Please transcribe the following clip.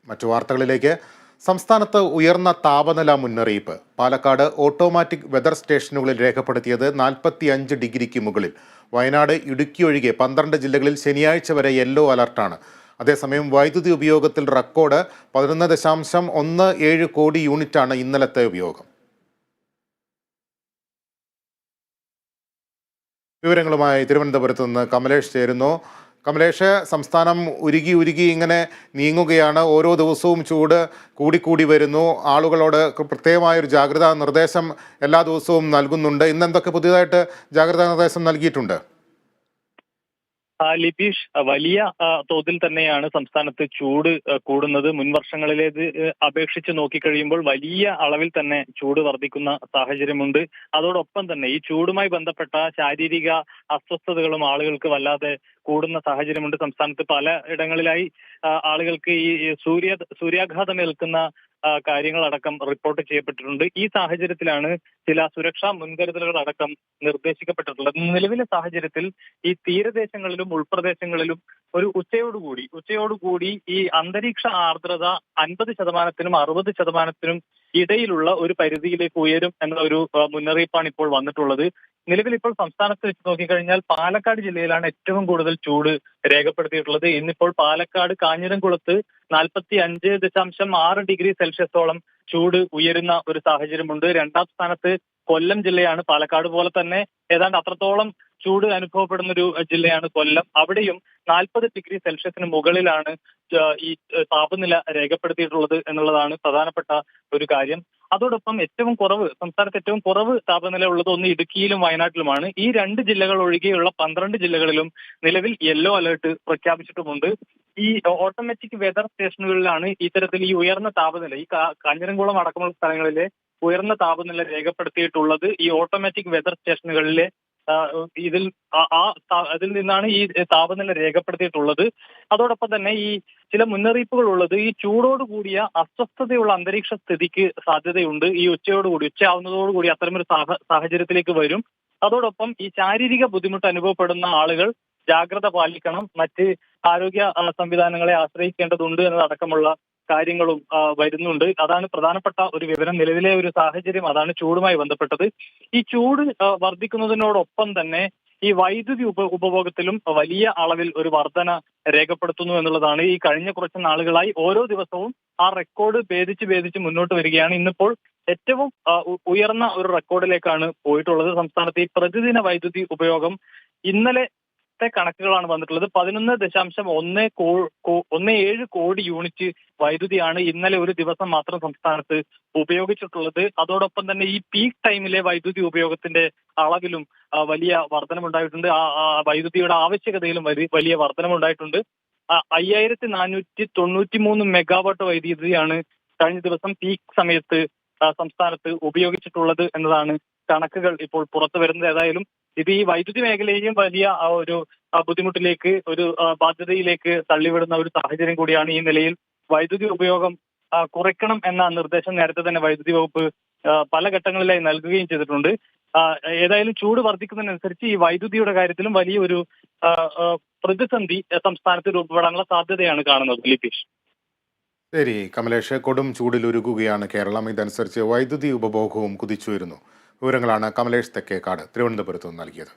മറ്റു വാർത്തകളിലേക്ക്. സംസ്ഥാനത്ത് ഉയർന്ന താപനില മുന്നറിയിപ്പ്. പാലക്കാട് ഓട്ടോമാറ്റിക് വെതർ സ്റ്റേഷനുകളിൽ രേഖപ്പെടുത്തിയത് 45 ഡിഗ്രിക്ക് മുകളിൽ. വയനാട്, ഇടുക്കി ഒഴികെ 12 ജില്ലകളിൽ ശനിയാഴ്ച വരെ യെല്ലോ അലർട്ടാണ്. അതേസമയം വൈദ്യുതി ഉപയോഗത്തിൽ റെക്കോർഡ് 11.17 കോടി യൂണിറ്റാണ് ഇന്നലത്തെ ഉപയോഗം. വിവരങ്ങളുമായി തിരുവനന്തപുരത്ത് നിന്ന് കമലേഷ് ചേരുന്നു. കമലേഷ്, സംസ്ഥാനം ഉരുകി ഇങ്ങനെ നീങ്ങുകയാണ്. ഓരോ ദിവസവും ചൂട് കൂടിക്കൂടി വരുന്നു. ആളുകളോട് പ്രത്യേകമായൊരു ജാഗ്രതാ നിർദ്ദേശം എല്ലാ ദിവസവും നൽകുന്നുണ്ട്. ഇന്ന് എന്തൊക്കെ പുതിയതായിട്ട് ജാഗ്രതാ നിർദ്ദേശം നൽകിയിട്ടുണ്ട്? ലിപീഷ്, വലിയ തോതിൽ തന്നെയാണ് സംസ്ഥാനത്ത് ചൂട് കൂടുന്നത്. മുൻ വർഷങ്ങളിലേത് അപേക്ഷിച്ച് നോക്കിക്കഴിയുമ്പോൾ വലിയ അളവിൽ തന്നെ ചൂട് വർദ്ധിക്കുന്ന സാഹചര്യമുണ്ട്. അതോടൊപ്പം തന്നെ ഈ ചൂടുമായി ബന്ധപ്പെട്ട ശാരീരിക അസ്വസ്ഥതകളും ആളുകൾക്ക് വല്ലാതെ കൂടുന്ന സാഹചര്യമുണ്ട്. സംസ്ഥാനത്ത് പല ഇടങ്ങളിലായി ആളുകൾക്ക് ഈ സൂര്യാഘാതം ഏൽക്കുന്ന കാര്യങ്ങളടക്കം റിപ്പോർട്ട് ചെയ്യപ്പെട്ടിട്ടുണ്ട്. ഈ സാഹചര്യത്തിലാണ് ചില സുരക്ഷാ മുൻകരുതലുകൾ അടക്കം നിർദ്ദേശിക്കപ്പെട്ടിട്ടുള്ളത്. നിലവിലെ സാഹചര്യത്തിൽ ഈ തീരദേശങ്ങളിലും ഉൾപ്രദേശങ്ങളിലും ഒരു ഉച്ചയോടുകൂടി ഈ അന്തരീക്ഷ ആർദ്രത 50%-നും 60%-നും ഇടയിലുള്ള ഒരു പരിധിയിലേക്ക് ഉയരും എന്ന ഒരു മുന്നറിയിപ്പാണ് ഇപ്പോൾ വന്നിട്ടുള്ളത്. നിലവിൽ ഇപ്പോൾ സംസ്ഥാനത്ത് വെച്ച് നോക്കിക്കഴിഞ്ഞാൽ പാലക്കാട് ജില്ലയിലാണ് ഏറ്റവും കൂടുതൽ ചൂട് രേഖപ്പെടുത്തിയിട്ടുള്ളത്. ഇന്നിപ്പോൾ പാലക്കാട് കാഞ്ഞിരംകുളത്ത് 45.6 ഡിഗ്രി സെൽഷ്യസോളം ചൂട് ഉയരുന്ന ഒരു സാഹചര്യമുണ്ട്. രണ്ടാം സ്ഥാനത്ത് കൊല്ലം ജില്ലയാണ്. പാലക്കാട് പോലെ തന്നെ ഏതാണ്ട് അത്രത്തോളം ചൂട് അനുഭവപ്പെടുന്ന ഒരു ജില്ലയാണ് കൊല്ലം. അവിടെയും 40 ഡിഗ്രി സെൽഷ്യസിന് മുകളിലാണ് ഈ താപനില രേഖപ്പെടുത്തിയിട്ടുള്ളത് എന്നുള്ളതാണ് പ്രധാനപ്പെട്ട ഒരു കാര്യം. അതോടൊപ്പം സംസ്ഥാനത്ത് ഏറ്റവും കുറവ് താപനില ഉള്ളത് ഒന്ന് ഇടുക്കിയിലും വയനാട്ടിലുമാണ്. ഈ 2 ജില്ലകൾ ഒഴികെയുള്ള 12 ജില്ലകളിലും നിലവിൽ യെല്ലോ അലേർട്ട് പ്രഖ്യാപിച്ചിട്ടുമുണ്ട്. ഈ ഓട്ടോമാറ്റിക് വെതർ സ്റ്റേഷനുകളിലാണ് ഇത്തരത്തിൽ ഈ ഉയർന്ന താപനില, ഈ കാഞ്ഞിരംകുളം അടക്കമുള്ള സ്ഥലങ്ങളിലെ ഉയർന്ന താപനില രേഖപ്പെടുത്തിയിട്ടുള്ളത്. ഈ ഓട്ടോമാറ്റിക് വെതർ സ്റ്റേഷനുകളിലെ അതിൽ നിന്നാണ് ഈ താപനില രേഖപ്പെടുത്തിയിട്ടുള്ളത്. അതോടൊപ്പം തന്നെ ഈ ചില മുന്നറിയിപ്പുകൾ ഉള്ളത് ഈ ചൂടോട് കൂടിയ അസ്വസ്ഥതയുള്ള അന്തരീക്ഷ സ്ഥിതിക്ക് സാധ്യതയുണ്ട്. ഈ ഉച്ചയാവുന്നതോടുകൂടി അത്തരമൊരു സാഹചര്യത്തിലേക്ക് വരും. അതോടൊപ്പം ഈ ശാരീരിക ബുദ്ധിമുട്ട് അനുഭവപ്പെടുന്ന ആളുകൾ ജാഗ്രത പാലിക്കണം. മറ്റ് ആരോഗ്യ സംവിധാനങ്ങളെ ആശ്രയിക്കേണ്ടതുണ്ട് എന്നതടക്കമുള്ള കാര്യങ്ങളും വരുന്നുണ്ട്. അതാണ് പ്രധാനപ്പെട്ട ഒരു വിവരം. നിലവിലെ ഒരു സാഹചര്യം അതാണ് ചൂടുമായി ബന്ധപ്പെട്ടത്. ഈ ചൂട് വർദ്ധിക്കുന്നതിനോടൊപ്പം തന്നെ ഈ വൈദ്യുതി ഉപഭോഗത്തിലും വലിയ അളവിൽ ഒരു വർധന രേഖപ്പെടുത്തുന്നു എന്നുള്ളതാണ്. ഈ കഴിഞ്ഞ കുറച്ച് നാളുകളായി ഓരോ ദിവസവും ആ റെക്കോർഡ് ഭേദിച്ച് മുന്നോട്ട് വരികയാണ്. ഇന്നിപ്പോൾ ഏറ്റവും ഉയർന്ന ഒരു റെക്കോർഡിലേക്കാണ് പോയിട്ടുള്ളത്. സംസ്ഥാനത്ത് ഈ പ്രതിദിന വൈദ്യുതി ഉപയോഗം ഇന്നലെ കണക്കുകളാണ് വന്നിട്ടുള്ളത്. 11.17 കോടി യൂണിറ്റ് വൈദ്യുതിയാണ് ഇന്നലെ ഒരു ദിവസം മാത്രം സംസ്ഥാനത്ത് ഉപയോഗിച്ചിട്ടുള്ളത്. അതോടൊപ്പം തന്നെ ഈ പീക്ക് ടൈമിലെ വൈദ്യുതി ഉപയോഗത്തിന്റെ അളവിലും വലിയ വർധനമുണ്ടായിട്ടുണ്ട്. വൈദ്യുതിയുടെ ആവശ്യകതയിലും വലിയ വർധനമുണ്ടായിട്ടുണ്ട്. 5493 മെഗാവാട്ട് വൈദ്യുതിയാണ് കഴിഞ്ഞ ദിവസം പീക്ക് സമയത്ത് സംസ്ഥാനത്ത് ഉപയോഗിച്ചിട്ടുള്ളത് എന്നതാണ് കണക്കുകൾ ഇപ്പോൾ പുറത്തു വരുന്നത്. ഏതായാലും ഇത് ഈ വൈദ്യുതി മേഖലയെയും വലിയ ഒരു ബുദ്ധിമുട്ടിലേക്ക്, ഒരു ബാധ്യതയിലേക്ക് തള്ളിവിടുന്ന ഒരു സാഹചര്യം കൂടിയാണ്. ഈ നിലയിൽ വൈദ്യുതി ഉപയോഗം കുറയ്ക്കണം എന്ന നിർദ്ദേശം നേരത്തെ തന്നെ വൈദ്യുതി വകുപ്പ് പല ഘട്ടങ്ങളിലായി നൽകുകയും ചെയ്തിട്ടുണ്ട്. ഏതായാലും ചൂട് വർദ്ധിക്കുന്നതിനനുസരിച്ച് ഈ വൈദ്യുതിയുടെ കാര്യത്തിലും വലിയൊരു പ്രതിസന്ധി സംസ്ഥാനത്ത് രൂപപ്പെടാനുള്ള സാധ്യതയാണ് കാണുന്നത്. ലിപീഷ്. ശരി കമലേഷ്, കൊടും ചൂടിലുരുകുകയാണ് കേരളം. ഇതനുസരിച്ച് വൈദ്യുതി ഉപഭോഗവും കുതിച്ചുയരുന്നു. വിവരങ്ങളാണ് കമലേഷ് തെക്കേക്കാട് തിരുവനന്തപുരത്ത് നിന്ന് നൽകിയത്.